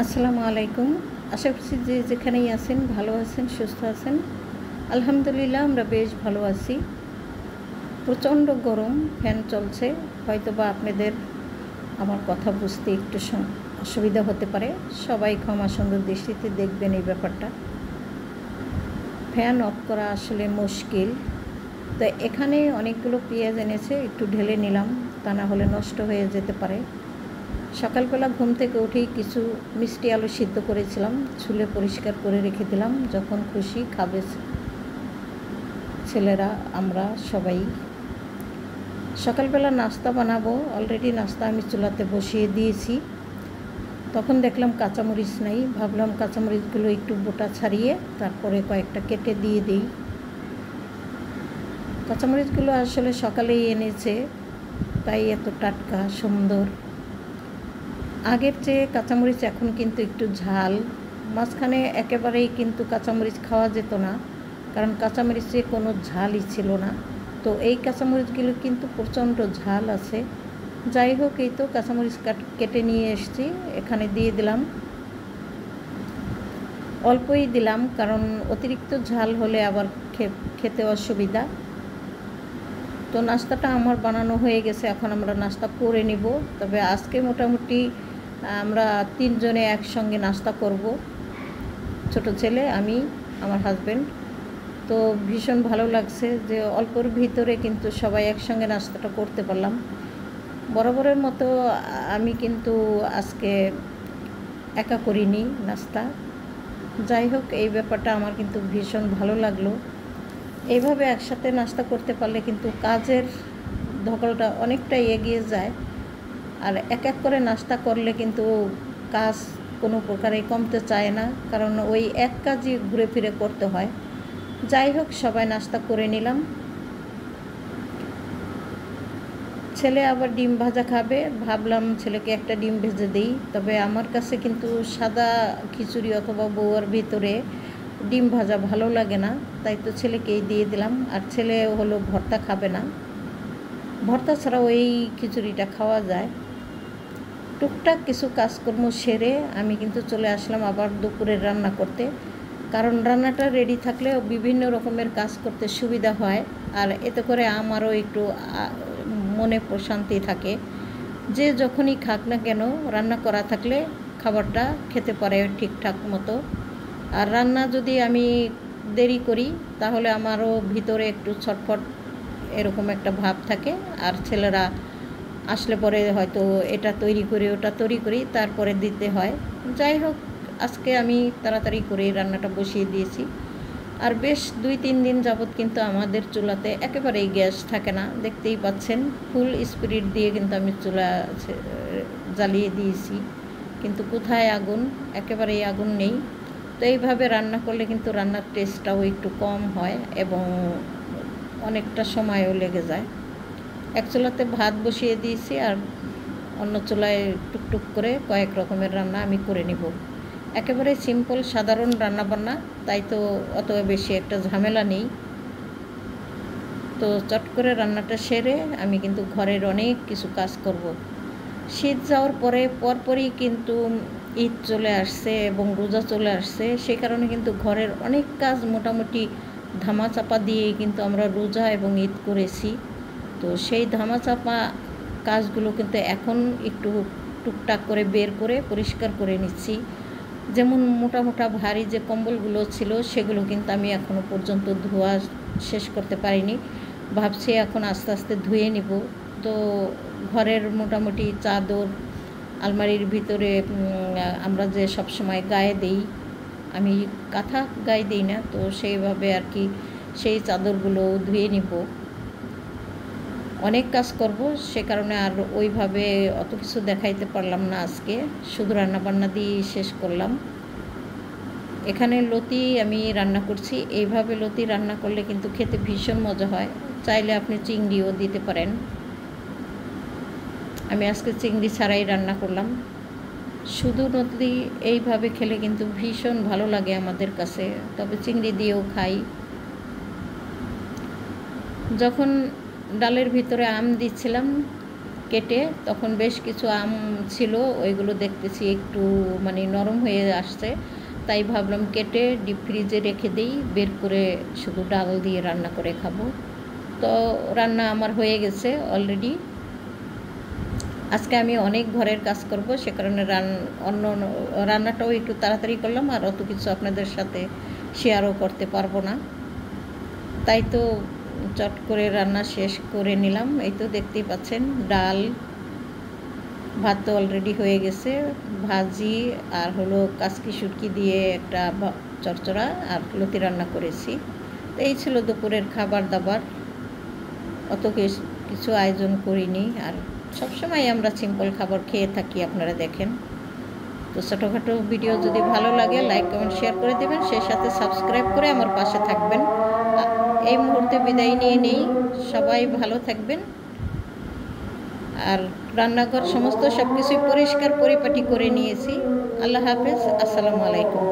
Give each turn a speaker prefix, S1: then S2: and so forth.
S1: আসসালামু আলাইকুম। আশা করছি যে যেখানেই আছেন ভালো আছেন, সুস্থ আছেন। আলহামদুলিল্লাহ আমরা বেশ ভালো আছি। প্রচণ্ড গরম, ফ্যান চলছে। হয়তোবা আপনাদের আমার কথা বুঝতে একটু অসুবিধা হতে পারে। সবাই ক্ষমা সুন্দর দৃষ্টিতে দেখবেন এই ব্যাপারটা। ফ্যান অফ করা আসলে মুশকিল। তো এখানে অনেকগুলো পেঁয়াজ এনেছে, একটু ঢেলে নিলাম, তা না হলে নষ্ট হয়ে যেতে পারে। সকালবেলা ঘুম থেকে উঠেই কিছু মিষ্টি আলু সিদ্ধ করেছিলাম, ছুলে পরিষ্কার করে রেখে দিলাম, যখন খুশি খাবে ছেলেরা আমরা সবাই। সকালবেলা নাস্তা বানাবো, অলরেডি নাস্তা আমি চুলাতে বসিয়ে দিয়েছি। তখন দেখলাম কাঁচামরিচ নাই, ভাবলাম কাঁচামরিচগুলো একটু বোটা ছাড়িয়ে তারপরে কয়েকটা কেটে দিয়ে দিই। কাঁচামরিচগুলো আসলে সকালেই এনেছে, তাই এত টাটকা সুন্দর। আগের চেয়ে কাঁচামরিচ এখন কিন্তু একটু ঝাল। মাঝখানে একেবারেই কিন্তু কাঁচামরিচ খাওয়া যেত না, কারণ কাঁচামরিচে কোনো ঝালই ছিল না। তো এই কাঁচামরিচগুলো কিন্তু প্রচণ্ড ঝাল আছে। যাই হোক, এই তো কাঁচামরিচ কেটে নিয়ে এসেছি, এখানে দিয়ে দিলাম। অল্পই দিলাম, কারণ অতিরিক্ত ঝাল হলে আবার খেতে অসুবিধা। তো নাস্তাটা আমার বানানো হয়ে গেছে, এখন আমরা নাস্তা করে নিব। তবে আজকে মোটামুটি আমরা তিনজনে একসঙ্গে নাস্তা করব, ছোট ছেলে, আমি, আমার হাজব্যান্ড। তো ভীষণ ভালো লাগছে যে অল্পর ভিতরে কিন্তু সবাই একসঙ্গে নাস্তাটা করতে পারলাম। বরাবরের মতো আমি কিন্তু আজকে একা করিনি নাস্তা। যাই হোক, এই ব্যাপারটা আমার কিন্তু ভীষণ ভালো লাগলো। এইভাবে একসাথে নাস্তা করতে পারলে কিন্তু কাজের ধকলটা অনেকটাই এগিয়ে যায়। আর এক এক করে নাস্তা করলে কিন্তু কাজ কোনো প্রকারে কমতে চায় না, কারণ ওই এক কাজই ঘুরে ফিরে করতে হয়। যাই হোক, সবাই নাস্তা করে নিলাম। ছেলে আবার ডিম ভাজা খাবে, ভাবলাম ছেলেকে একটা ডিম ভেজে দিই। তবে আমার কাছে কিন্তু সাদা খিচুড়ি অথবা বউয়ার ভিতরে ডিম ভাজা ভালো লাগে না, তাই তো ছেলেকেই দিয়ে দিলাম। আর ছেলে হলো ভর্তা খাবে না, ভর্তা ছাড়াও এই খিচুড়িটা খাওয়া যায়। টুকটাক কিছু কাজকর্ম সেরে আমি কিন্তু চলে আসলাম আবার দুপুরের রান্না করতে, কারণ রান্নাটা রেডি থাকলে বিভিন্ন রকমের কাজ করতে সুবিধা হয়। আর এতে করে আমারও একটু মনে প্রশান্তি থাকে যে যখনই খাক না কেন রান্না করা থাকলে খাবারটা খেতে পারে ঠিকঠাক মতো। আর রান্না যদি আমি দেরি করি তাহলে আমারও ভিতরে একটু ছটফট এরকম একটা ভাব থাকে। আর ছেলেরা আসলে পরে হয়তো এটা তৈরি করি ওটা তৈরি করি তারপরে দিতে হয়। যাই হোক, আজকে আমি তাড়াতাড়ি করে রান্নাটা বসিয়ে দিয়েছি। আর বেশ 2-3 দিন যাবৎ কিন্তু আমাদের চুলাতে একেবারেই গ্যাস থাকে না, দেখতেই পাচ্ছেন। ফুল স্পিরিট দিয়ে কিন্তু আমি চুলা জ্বালিয়ে দিয়েছি, কিন্তু কোথায় আগুন, একেবারেই আগুন নেই। তো এইভাবে রান্না করলে কিন্তু রান্নার টেস্টটাও একটু কম হয় এবং অনেকটা সময়ও লেগে যায়। এক চুলাতে ভাত বসিয়ে দিয়েছি আর অন্য চুলায় টুকটুক করে কয়েক রকমের রান্না আমি করে নিব। একেবারে সিম্পল সাধারণ রান্নাবান্না, তাই তো অত বেশি একটা ঝামেলা নেই। তো চট করে রান্নাটা সেরে আমি কিন্তু ঘরের অনেক কিছু কাজ করব। শীত যাওয়ার পরপরই কিন্তু ঈদ চলে আসছে এবং রোজা চলে আসছে, সেই কারণে কিন্তু ঘরের অনেক কাজ মোটামুটি ধামাচাপা দিয়েই কিন্তু আমরা রোজা এবং ঈদ করেছি। তো সেই ধামাচাপা কাজগুলো কিন্তু এখন একটু টুকটাক করে বের করে পরিষ্কার করে নিচ্ছি। যেমন মোটা মোটা ভারী যে কম্বলগুলো ছিল সেগুলো কিন্তু আমি এখনও পর্যন্ত ধোয়া শেষ করতে পারিনি, ভাবছি এখন আস্তে আস্তে ধুয়ে নিব। তো ঘরের মোটামুটি চাদর, আলমারির ভিতরে আমরা যে সব সময় গায়ে দিই, আমি কাঁথা গায়ে দিই না, তো সেইভাবে আর কি সেই চাদরগুলো ধুয়ে নিব। অনেক কাজ করব, সে কারণে আর ওইভাবে অত কিছু দেখাইতে পারলাম না আজকে, শুধু রান্নাবান্না দিয়েই শেষ করলাম। এখানে লতি আমি রান্না করছি। এইভাবে লতি রান্না করলে কিন্তু খেতে ভীষণ মজা হয়, চাইলে আপনি চিংড়িও দিতে পারেন। আমি আজকে চিংড়ি ছাড়াই রান্না করলাম। শুধু লতি এইভাবে খেলে কিন্তু ভীষণ ভালো লাগে আমাদের কাছে, তবে চিংড়ি দিয়েও খাই। যখন ডালের ভিতরে আম দিচ্ছিলাম কেটে তখন বেশ কিছু আম ছিল, ওইগুলো দেখতেছি একটু মানে নরম হয়ে আসছে, তাই ভাবলাম কেটে ডিপ ফ্রিজে রেখে দিই, বের করে শুধু ডাল দিয়ে রান্না করে খাবো। তো রান্না আমার হয়ে গেছে অলরেডি। আজকে আমি অনেক ঘরের কাজ করব, সে কারণে রান্নাটাও একটু তাড়াতাড়ি করলাম, আর অত কিছু আপনাদের সাথে শেয়ারও করতে পারবো না, তাই তো চট করে রান্না শেষ করে নিলাম। এই তো দেখতেই পাচ্ছেন ডাল ভাত তো অলরেডি হয়ে গেছে, ভাজি আর হলো কাচকি শুটকি দিয়ে একটা চচ্চড়া আর লতি রান্না করেছি। তো এই ছিল দুপুরের খাবার দাবার, অত কিছু আয়োজন করিনি। আর সবসময় আমরা সিম্পল খাবার খেয়ে থাকি, আপনারা দেখেন। তো ছোটোখাটো ভিডিও যদি ভালো লাগে লাইক কমেন্ট শেয়ার করে দেবেন, সেই সাথে সাবস্ক্রাইব করে আমার পাশে থাকবেন। এই মুহূর্তে বিদায় নিয়ে নেই, সবাই ভালো থাকবেন। আর রান্নাঘর সমস্ত সব কিছুই পরিষ্কার পরিপাটি করে নিয়েছি। আল্লাহ হাফেজ, আসসালামু আলাইকুম।